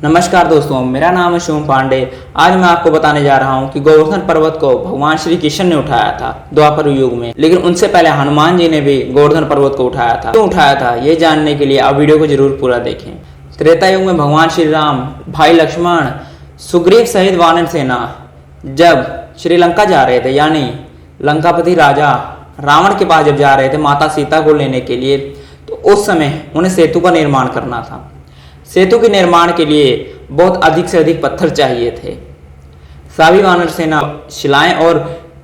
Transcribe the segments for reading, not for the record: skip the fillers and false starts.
नमस्कार दोस्तों, मेरा नाम है शिवम पांडे। आज मैं आपको बताने जा रहा हूँ कि गोवर्धन पर्वत को भगवान श्री कृष्ण ने उठाया था द्वापर युग में, लेकिन उनसे पहले हनुमान जी ने भी गोवर्धन पर्वत को उठाया था। क्यों उठाया था ये जानने के लिए आप वीडियो को जरूर पूरा देखें। त्रेता युग में भगवान श्री राम, भाई लक्ष्मण, सुग्रीव सहित वानर सेना जब श्रीलंका जा रहे थे, यानी लंकापति राजा रावण के पास जब जा रहे थे माता सीता को लेने के लिए, तो उस समय उन्हें सेतु का निर्माण करना था। सेतु के निर्माण के लिए बहुत अधिक से अधिक पत्थर चाहिए थे। सभी वानर सेना शिलाएं और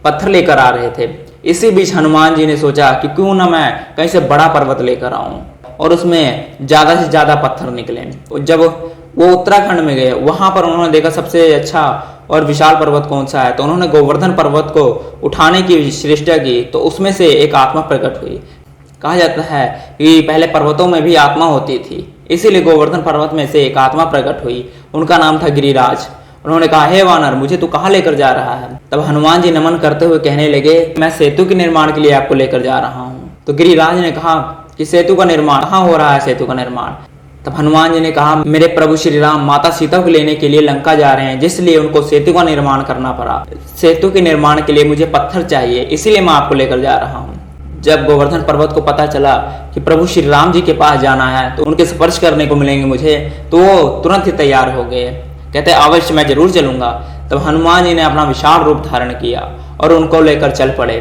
पत्थर लेकर आ रहे थे। इसी बीच हनुमान जी ने सोचा कि क्यों ना मैं कहीं से बड़ा पर्वत लेकर आऊं और उसमें ज्यादा से ज्यादा पत्थर निकले। जब वो उत्तराखंड में गए, वहां पर उन्होंने देखा सबसे अच्छा और विशाल पर्वत कौन सा है, तो उन्होंने गोवर्धन पर्वत को उठाने की चेष्टा की। तो उसमें से एक आत्मा प्रकट हुई। कहा जाता है कि पहले पर्वतों में भी आत्मा होती थी, इसीलिए गोवर्धन पर्वत में से एक आत्मा प्रकट हुई। उनका नाम था गिरिराज। उन्होंने कहा, हे वानर, मुझे तू कहाँ लेकर जा रहा है? तब हनुमान जी नमन करते हुए कहने लगे, मैं सेतु के निर्माण के लिए आपको लेकर जा रहा हूँ। तो गिरिराज ने कहा कि सेतु का निर्माण कहाँ हो रहा है? सेतु का निर्माण। तब हनुमान जी ने कहा, मेरे प्रभु श्री राम माता सीता को लेने के लिए लंका जा रहे हैं, जिसलिए उनको सेतु का निर्माण करना पड़ा। सेतु के निर्माण के लिए मुझे पत्थर चाहिए, इसीलिए मैं आपको लेकर जा रहा हूँ। जब गोवर्धन पर्वत को पता चला कि प्रभु श्री राम जी के पास जाना है, तो उनके स्पर्श करने को मिलेंगे मुझे, तो वो तुरंत ही तैयार हो गए। कहते अवश्य मैं जरूर चलूंगा। तब हनुमान जी ने अपना विशाल रूप धारण किया और उनको लेकर चल पड़े।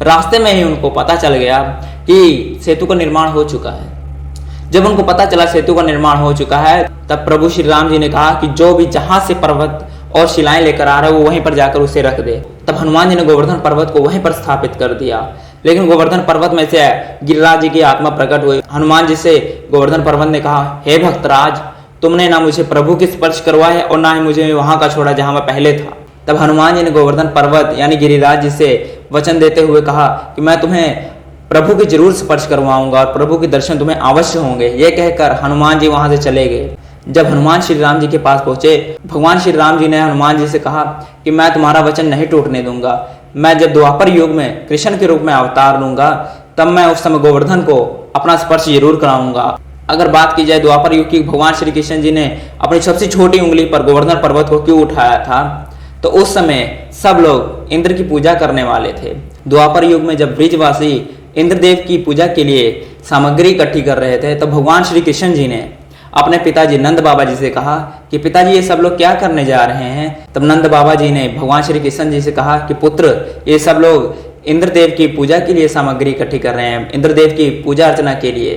रास्ते में ही उनको पता चल गया कि सेतु का निर्माण हो चुका है। जब उनको पता चला सेतु का निर्माण हो चुका है, तब प्रभु श्री राम जी ने कहा कि जो भी जहां से पर्वत और शिलाएं लेकर आ रहा है वो वहीं पर जाकर उसे रख दे। तब हनुमान जी ने गोवर्धन पर्वत को वहीं पर स्थापित कर दिया। लेकिन गोवर्धन पर्वत में से गिरिराज जी की आत्मा प्रकट हुई। हनुमान जी से गोवर्धन पर्वत ने कहा, हे भक्तराज, तुमने ना मुझे प्रभु के स्पर्श करवाए और ना ही मुझे वहां का छोड़ा जहां मैं पहले था। तब हनुमान जी ने गोवर्धन पर्वत यानी गिरिराज जी से वचन देते हुए कहा कि मैं तुम्हें प्रभु के जरूर स्पर्श करवाऊंगा और प्रभु के दर्शन तुम्हें अवश्य होंगे। ये कहकर हनुमान जी वहां से चले गए। जब हनुमान श्री राम जी के पास पहुंचे, भगवान श्री राम जी ने हनुमान जी से कहा कि मैं तुम्हारा वचन नहीं टूटने दूंगा। मैं जब द्वापर युग में कृष्ण के रूप में अवतार लूंगा, तब मैं उस समय गोवर्धन को अपना स्पर्श जरूर कराऊंगा। अगर बात की जाए द्वापर युग की, भगवान श्री कृष्ण जी ने अपनी सबसे छोटी उंगली पर गोवर्धन पर्वत को क्यों उठाया था, तो उस समय सब लोग इंद्र की पूजा करने वाले थे। द्वापर युग में जब ब्रिजवासी इंद्रदेव की पूजा के लिए सामग्री इकट्ठी कर रहे थे, तो भगवान श्री कृष्ण जी ने अपने पिताजी नंद बाबा जी से कहा कि पिताजी ये सब लोग क्या करने जा रहे हैं। तब नंद बाबा जी ने भगवान श्री कृष्ण जी से कहा कि पुत्र, ये सब लोग इंद्रदेव की पूजा के लिए सामग्री इकट्ठी कर रहे हैं, इंद्रदेव की पूजा अर्चना के लिए।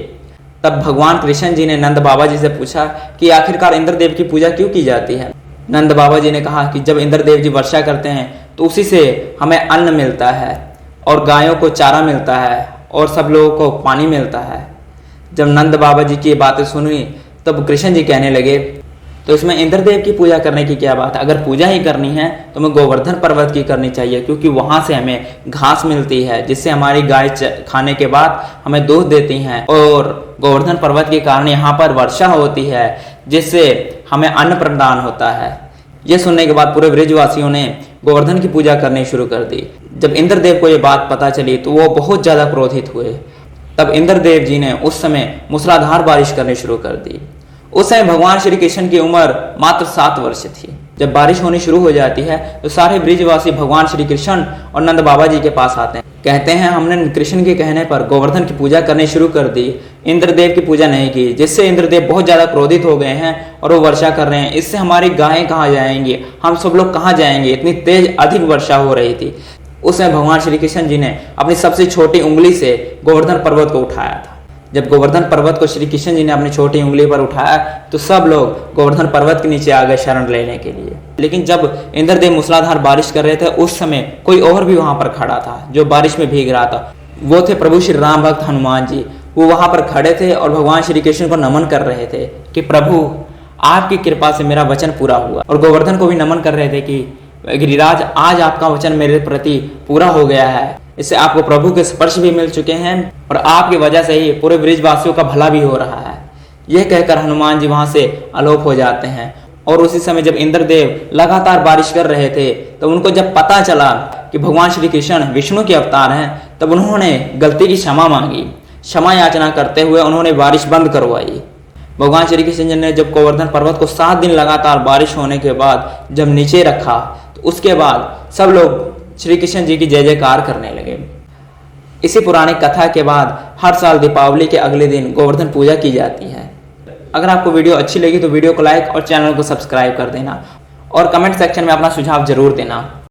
तब भगवान कृष्ण जी ने नंद बाबा जी से पूछा कि आखिरकार इंद्रदेव की पूजा क्यों की जाती है। नंद बाबा जी ने कहा कि जब इंद्रदेव जी वर्षा करते हैं तो उसी से हमें अन्न मिलता है और गायों को चारा मिलता है और सब लोगों को पानी मिलता है। जब नंद बाबा जी की बातें सुनी, तब कृष्ण जी कहने लगे, तो इसमें इंद्रदेव की पूजा करने की क्या बात है? अगर पूजा ही करनी है तो हमें गोवर्धन पर्वत की करनी चाहिए, क्योंकि वहां से हमें घास मिलती है, जिससे हमारी गाय खाने के बाद हमें दूध देती हैं, और गोवर्धन पर्वत के कारण यहाँ पर वर्षा होती है, जिससे हमें अन्न प्रदान होता है। यह सुनने के बाद पूरे ब्रिजवासियों ने गोवर्धन की पूजा करनी शुरू कर दी। जब इंद्रदेव को ये बात पता चली तो वो बहुत ज्यादा क्रोधित हुए। तब इंद्रदेव जी ने उस समय मूसलाधार बारिश करनी शुरू कर दी। उस समय भगवान श्री कृष्ण की उम्र मात्र 7 वर्ष थी। जब बारिश होनी शुरू हो जाती है तो सारे ब्रिजवासी भगवान श्री कृष्ण और नंद बाबा जी के पास आते हैं। कहते हैं, हमने कृष्ण के कहने पर गोवर्धन की पूजा करनी शुरू कर दी, इंद्रदेव की पूजा नहीं की, जिससे इंद्रदेव बहुत ज्यादा क्रोधित हो गए हैं और वो वर्षा कर रहे हैं। इससे हमारी गायें कहाँ जाएंगी, हम सब लोग कहाँ जाएंगे? इतनी तेज अधिक वर्षा हो रही थी। उस समय भगवान श्री कृष्ण जी ने अपनी सबसे छोटी उंगली से गोवर्धन पर्वत को उठाया था। जब गोवर्धन पर्वत को श्री कृष्ण जी ने अपनी छोटी उंगली पर उठाया तो सब लोग गोवर्धन पर्वत के नीचे आ गए शरण लेने के लिए। लेकिन जब इंद्रदेव मूसलाधार बारिश कर रहे थे, उस समय कोई और भी वहां पर खड़ा था जो बारिश में भीग रहा था। वो थे प्रभु श्री राम भक्त हनुमान जी। वो वहां पर खड़े थे और भगवान श्री कृष्ण को नमन कर रहे थे कि प्रभु, आपकी कृपा से मेरा वचन पूरा हुआ। और गोवर्धन को भी नमन कर रहे थे कि गिरिराज, आज आपका वचन मेरे प्रति पूरा हो गया है। इससे आपको प्रभु के स्पर्श भी मिल चुके हैं और आपकी वजह से ही पूरे ब्रिजवासियों का भला भी हो रहा है। यह कहकर हनुमान जी वहां से अलोप हो जाते हैं। और उसी समय जब इंद्रदेव लगातार बारिश कर रहे थे, तो उनको जब पता चला कि भगवान श्री कृष्ण विष्णु के अवतार हैं, तब उन्होंने गलती की क्षमा मांगी। क्षमा याचना करते हुए उन्होंने बारिश बंद करवाई। भगवान श्री कृष्ण जी ने जब गोवर्धन पर्वत को 7 दिन लगातार बारिश होने के बाद जब नीचे रखा तो उसके बाद सब लोग श्री कृष्ण जी की जय जयकार करने लगे। इसी पुरानी कथा के बाद हर साल दीपावली के अगले दिन गोवर्धन पूजा की जाती है। अगर आपको वीडियो अच्छी लगी तो वीडियो को लाइक और चैनल को सब्सक्राइब कर देना और कमेंट सेक्शन में अपना सुझाव जरूर देना।